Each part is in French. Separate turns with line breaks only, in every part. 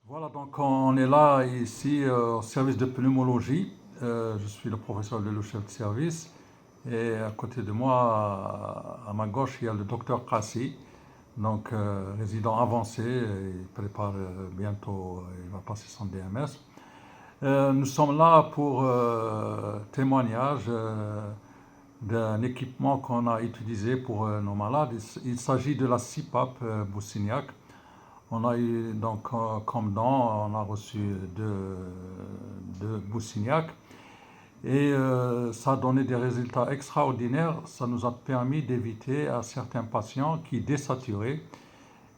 Voilà, donc on est là ici au service de pneumologie. Je suis le professeur le chef de service. Et à côté de moi, à ma gauche, il y a le docteur Kassi, donc résident avancé. Il prépare bientôt, il va passer son DMS. Nous sommes là pour témoignage d'un équipement qu'on a utilisé pour nos malades. Il s'agit de la CPAP Boussignac. On a eu donc comme don, on a reçu de Boussignac et ça a donné des résultats extraordinaires. Ça nous a permis d'éviter à certains patients qui désaturaient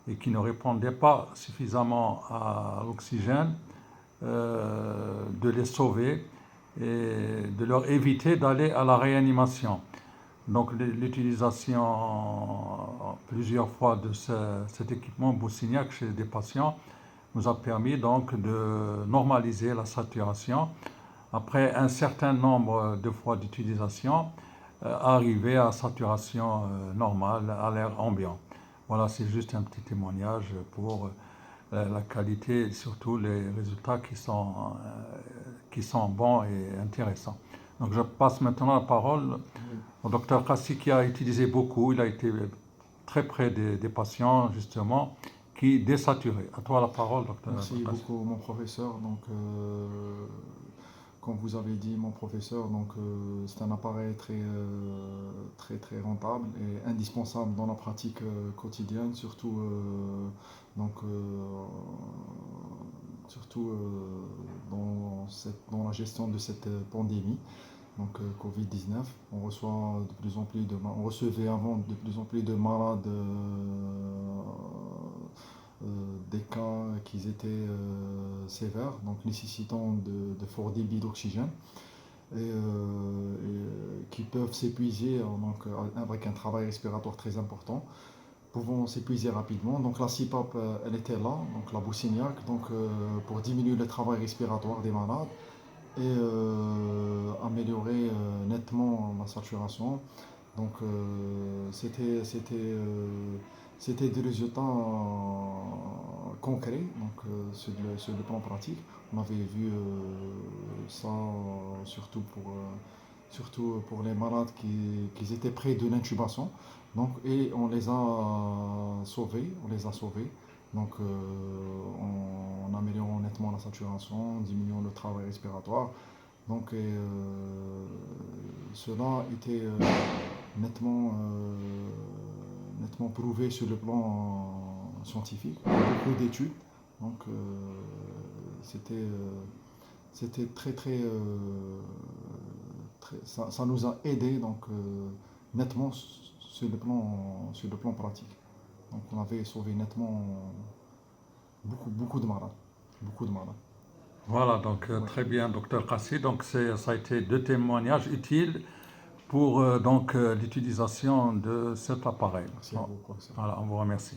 et qui ne répondaient pas suffisamment à l'oxygène, de les sauver et de leur éviter d'aller à la réanimation. Donc l'utilisation plusieurs fois de cet équipement Boussignac chez des patients nous a permis donc de normaliser la saturation. Après un certain nombre de fois d'utilisation, arriver à saturation normale à l'air ambiant. Voilà, c'est juste un petit témoignage pour la qualité et surtout les résultats qui sont bons et intéressants. Donc je passe maintenant la parole
Oui.
au docteur Kassi qui a utilisé beaucoup. Il a été très près des patients justement qui désaturaient. À toi la parole, docteur
Merci
Kassi.
beaucoup, mon professeur. Comme vous avez dit, mon professeur, c'est un appareil très rentable et indispensable dans la pratique quotidienne, donc, euh, dans la gestion de cette pandémie. Covid-19, on recevait avant de plus en plus de malades, des cas qui étaient sévères, donc nécessitant de forts débits d'oxygène qui peuvent s'épuiser avec un travail respiratoire très important, pouvant s'épuiser rapidement. Donc la CPAP, elle était là, donc la Boussignac, pour diminuer le travail respiratoire des malades et améliorer nettement la saturation. Donc c'était des résultats concrets sur le plan pratique. On avait vu ça surtout pour les malades qui étaient près de l'intubation. Et on les a sauvés. En améliorant nettement la saturation, en diminuant le travail respiratoire. Cela était nettement prouvé sur le plan scientifique, beaucoup d'études. Donc euh, c'était c'était ça nous a aidé nettement sur le plan pratique. Donc on avait sauvé nettement beaucoup de malades, beaucoup de malades.
Voilà, donc
Ouais.
très bien, docteur Kassi. Donc ça a été deux témoignages utiles pour l'utilisation de cet appareil.
Merci à
Bon,
vous, professeur.
voilà, on vous remercie.